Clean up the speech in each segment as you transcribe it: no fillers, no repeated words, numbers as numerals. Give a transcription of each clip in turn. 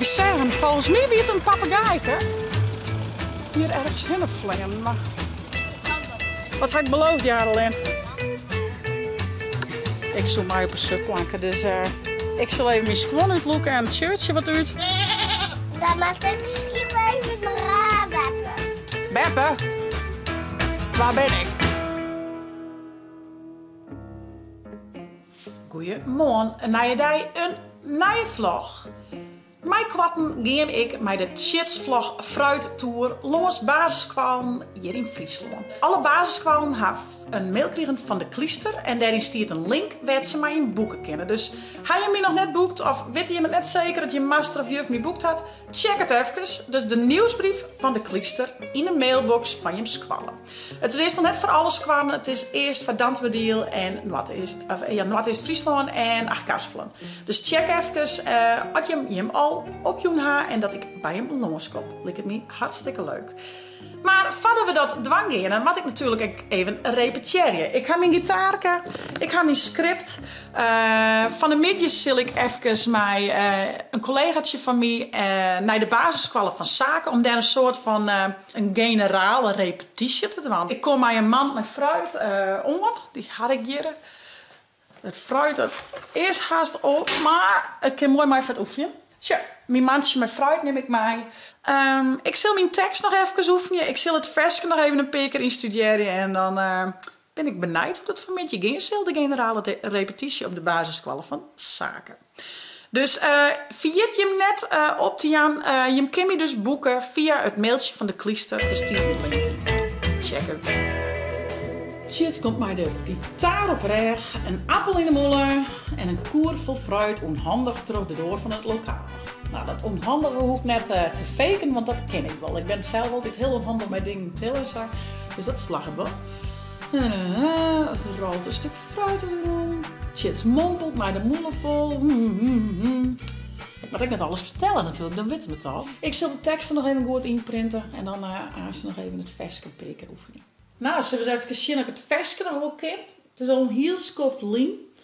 We zeggen, volgens mij wie het een papegaaike. Hier ergens hinnenvliegen, maar... Wat had ik beloofd, Jarelin? Ik zoek mij op een sukplanken, dus ik zal even mijn squan uitloeken en het shirtje wat uit. Dan moet ik misschien even een raar beppen. Beppe, waar ben ik? Goeiemorgen, een nieuwe dag, een nieuwe vlog. Mijn kwarten ging ik met de Chitsvlog fruittour langs basisscholen hier in Friesland. Alle basisscholen hebben een mail gekregen van de Klister en daarin staat een link waar ze mij in boeken kennen. Dus heb je me nog net boekt of weet je net zeker dat je master of juf me boekt had? Check het even. Dus de nieuwsbrief van de Klister in de mailbox van je squallen. Het is eerst nog net voor alle squallen. Het is eerst voor Dantwerdiel en Noord-East Friesland en Achterkarspelen. Dus check even als je hem al op je ha en dat ik bij hem langskom. Lijkt het me hartstikke leuk. Maar voordat we dat dwang gaan, moet ik natuurlijk even repeteren. Ik ga mijn gitaarke, ik ga mijn script. Van de middags zal ik even met een collegaatje van mij naar de basisschool van zaken. Om daar een soort van een generale repetitie te doen. Ik kom met een mand met fruit onder, die had ik hier. Het fruit dat eerst haast op, maar het kan mooi maar even oefenen. Tja, mijn mandje met fruit neem ik mee. Ik zal mijn tekst nog even oefenen. Ik zal het versje nog even een paar keer instuderen. En dan ben ik benieuwd hoe dat vanmiddag ging. Zal de generale repetitie op de basisschool van zaken. Dus vergeet je hem net op te gaan. Je kan je dus boeken via het mailtje van de Klister. De link. Check het. Shit komt mij de gitaar op reg, een appel in de molen en een koer vol fruit onhandig terug de deur van het lokaal. Nou, dat onhandige hoef ik net te faken, want dat ken ik wel. Ik ben zelf altijd heel onhandig met dingen tillen, dus dat slag ik wel. Als er rolt een stuk fruit erom. Shit mompelt mij de molen vol. Ik moet net alles vertellen natuurlijk, dan weten we het al. Ik zal de teksten nog even goed inprinten en dan ze nog even het versje een keer oefenen. Nou, zullen we eens even zien of ik het versje nog wel ken. Het is al een heel skoft lien.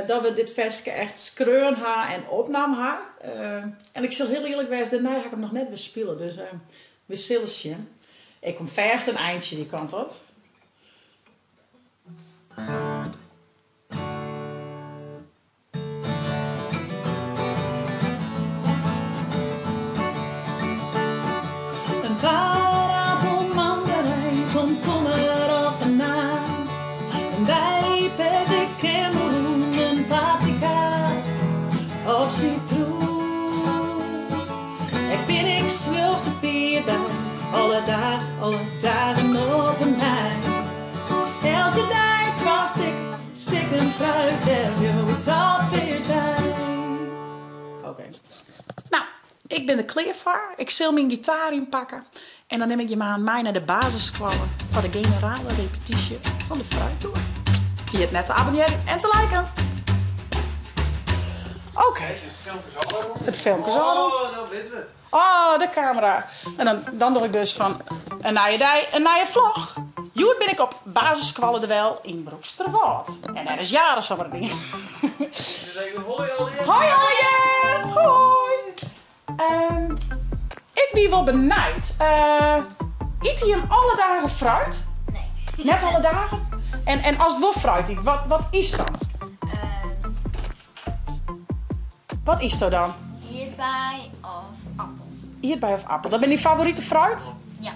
Dat we dit versje echt schreeuwen ha en opname ha. En ik zal heel eerlijk wezen, daarna ga ik hem nog net weer spelen. Dus we zullen zien. Ik kom vast een eindje die kant op. Een paardappelmandarijn komt kommer op de naam. Een bij perzik, kameroen, een paprika of citroen. Ik ben ik zwulg de bier bij, alle dagen op een hei. Elke dag was ik stikken fruit, der wil het al weer bij. Oké. Nou, ik ben er klaar voor. Ik zal mijn gitaar inpakken. En dan neem ik je maar aan mij naar de basisschool voor de generale repetitie van de fruittour. Via het net te abonneren en te liken. Oké. Het filmpje is al. Oh, dan weten we het. Oh, de camera. En dan doe ik dus van een nieuwe dag, een nieuwe vlog. Joet ben ik op basisschool de wel in Broeksterwaard. En er is jaren zomaar dingen. Dus even hoi alweer. Hoi alweer! Hoi! Ik ben wel benieuwd. Eet hij hem alle dagen fruit? Nee. Net alle dagen? En als het wel fruit eet, wat is dan? Wat is er dan? Hierbij of appel. Hierbij of appel. Dat ben je favoriete fruit? Ja.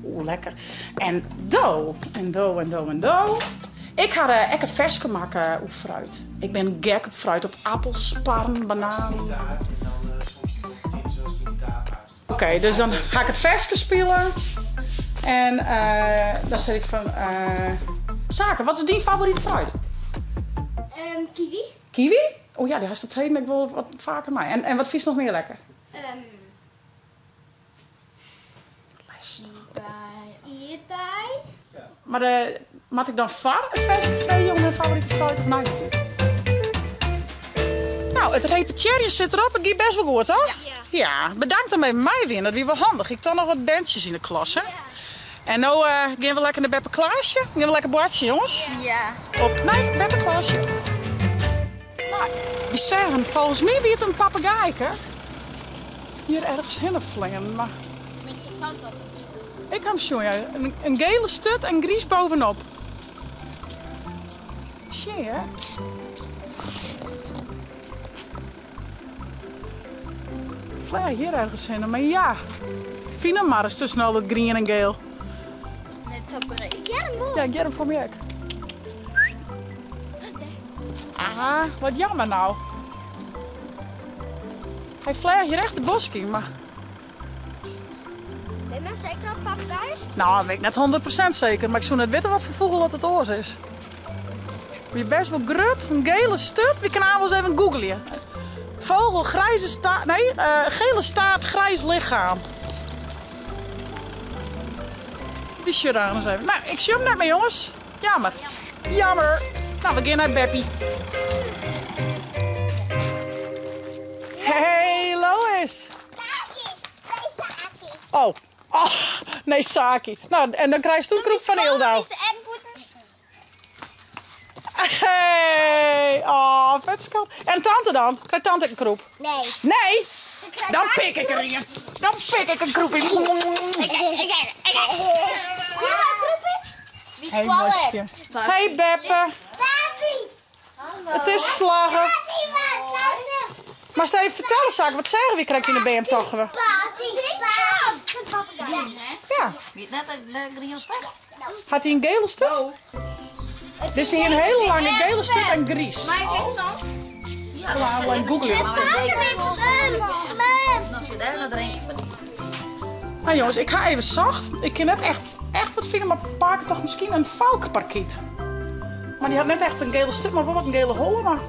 Oeh, lekker. En do. En do, en do, en do. Ik ga een versje maken op fruit. Ik ben gek op fruit, op appels, sparren, bananen. Gitaar en dan soms die routine zoals die gitaar past. Oké, dus dan ga ik het versje spelen. En dan zeg ik van... Zaken, wat is die favoriete fruit? Kiwi. Kiwi? Oh ja, die heeft het heden ik wel wat vaker mee. En wat vies nog meer lekker? Hierbij. Maar moet ik dan var het versje vreden om mijn favoriete fruit of niet? Nou, het repeteren zit erop. Het gaat best wel goed, toch? Ja, bedankt om even mij weer. Dat was wel handig. Ik toch nog wat bandjes in de klas, hè? En nu gaan we lekker naar Beppe Klaasje. Gaan we lekker boartje, jongens? Ja. Nee, Beppe Klaasje. Nou, we zeggen, volgens mij wie het een papegaaike. hier ergens heen vliegen, maar... Tenminste, ik kan dat. Ik ga hem zien, ja. Een gele stut en gries bovenop. Zie je? Vlieg hier ergens heen, maar ja. Fine maar eens tussen al dat green en geel. Net tapperen. Ik ga hem op. Ja, get hem voor me ook. Ah, wat jammer nou. Hij vliegt hier echt de bos in, maar... Ben je zeker nog papegaai? Nou, dat weet ik net 100% zeker, maar ik zou net weten wat voor vogel dat het oors is. Wie best wel grut, een gele stut. Wie kan nou wel eens even googlen? Vogel, grijze staart, nee, gele staart, grijs lichaam. Die shirt aan eens even. Nou, ik zie hem net mee, jongens. Jammer. Jammer. Nou, we gaan naar Beppie. Hey, Lois. Oh. Oh, nee, Saki. Nou, en dan krijg je toen kroep van Eildau. Hey, oh, vet schat. En tante dan? Krijgt tante een kroep? Nee. Nee? Dan pik ik er in. Dan pik ik een kroep in. Hey, mooiste. Hey, Beppe. Het is geslagen. Maar stel je vertellen, Saki, wat zeggen we krijgt in de BM toch? Ja. Weet net de green specht? Had hij een gele stuk? Dit is hier een hele lange gele stuk en gries. Maar ik weet soms. Zullen we alleen googlen? Als je daar naar drinkt. Nou jongens, ik ga even zacht. Ik kan net echt wat vinden, maar pakken toch misschien een valkparkiet. Maar die had net echt een gele stuk, maar wel wat een gele holle. Maar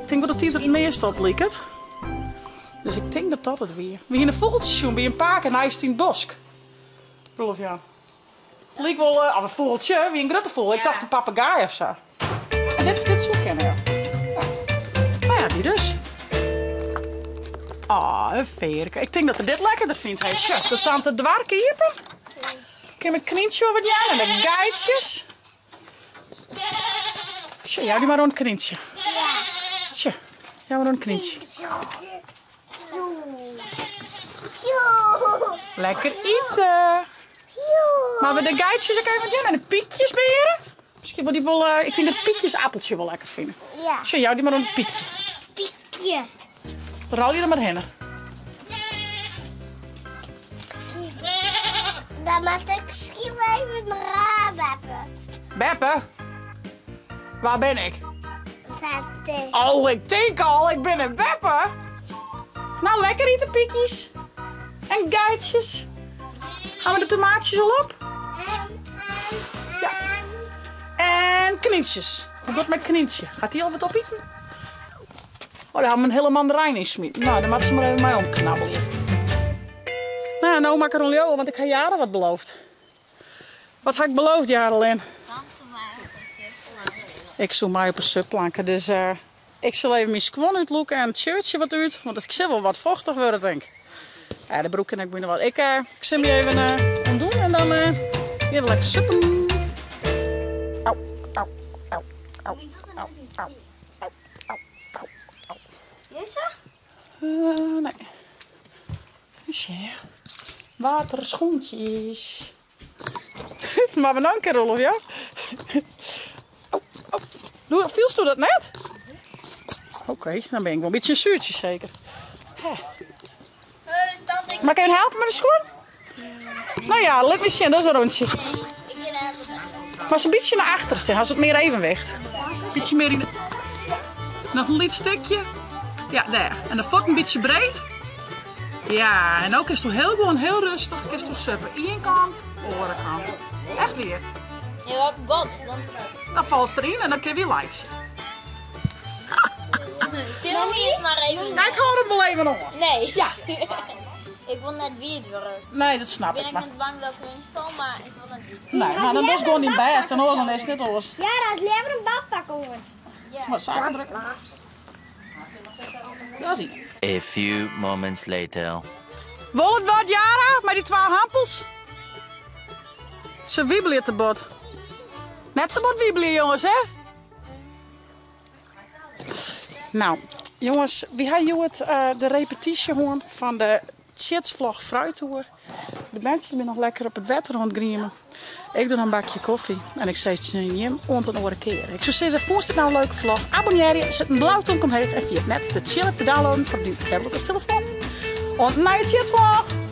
ik denk wel dat die het meest op liekt. Dus ik denk dat het weer. We hier een vogeltje bij een paak en hij is in het bosk. Rolf, ja. Liek wel een vogeltje, wie een grote vogel. Ik dacht een papegaai of zo. En dit zoek kennen, ja. Nou ja, die dus. Ah, een veerke. Ik denk dat hij dit lekkerder vindt. Hey, chef, de tante dwarken hier. Ik heb een knientje over die aan en de geitjes. Tja, jij die maar een knientje. Tja, jij maar een knientje. Lekker eten. Maar we de geitjes ook even doen en de pietjes beheren. Misschien wil die wel, ik denk dat pietjes appeltje wel lekker vinden. Ja. Tja, jou die maar een pietje. Piekje. Rol je er maar heen. Dan moet ik misschien even een raam hebben. Beppe, waar ben ik? Zette. Oh, ik denk al, ik ben een Beppe. Nou, lekker eten pietjes. En geitjes. Gaan we de tomaatjes al op? Ja. En knietjes. Hoe gaat met knietje? Gaat die al wat opeten? Oh, daar hebben we een hele mandarijn in smiet. Nou, dan mag ze maar even mij omknabbelen. Nou macaroni, want ik heb Jaren wat beloofd. Wat had ik beloofd, Jarelin? Ik zoek mij op een subplanken, dus ik zal even mijn squon uitloeken en het shirtje wat uit, want het zal wel wat vochtig worden, denk ik. Ja, de broek en ik binnen wat. Ik zal me even ontdoen en dan weer lekker suppen. Au, au, au, au, au, au, au, au, au. Deze? Nee. Tja. Waterschoentjes. Maar we nou een keer rollen, ja? Oh, oh. Vielst u dat net? Oké, dan ben ik wel een beetje een zuurtje zeker. Maar kan je helpen met de schoen? Nou ja, let me zien, dat is een rondje. Maar als een beetje naar achteren staan, als het meer evenwicht. Een beetje meer in de... Nog een licht stukje. Ja, daar. En de voet een beetje breed. Ja, en ook is het heel gewoon, heel rustig. Is het suppen. Eén kant, andere kant. Echt weer. Ja, wat? Dan valt het erin en dan kun je weer light. Film je het maar even. Nou, ik hou het wel even op. Nee. Ja. Ik wil net wie het worden. Nee, dat snap Ben ik. ik Maar... net bang dat ik erin val, maar ik wil net wie het Nee, maar dan is het gewoon niet best. Dan hoor dan is het net alles. Ja, dat is liever een badpak over. Wat zaken druk. Ja, zie. A few moments later. Wil het wat, Jara? Met die 2 hampels? Ze wiebelen te bot. Net zo bot wiebelen, jongens, hè? Nou, Jongens, wie had je de repetitie gewoon van de Chitsvlog fruittour? De mensen zijn nog lekker op het wetter rondgriemen. Ik doe een bakje koffie en ik zeg het je ont een andere keer. Ik zou zeggen, vond je het nou een leuke vlog? Abonneer je, zet een blauwtong omheen en via het net de chill te downloaden voor die tablet of telefoon. En naar je Chitsvlog!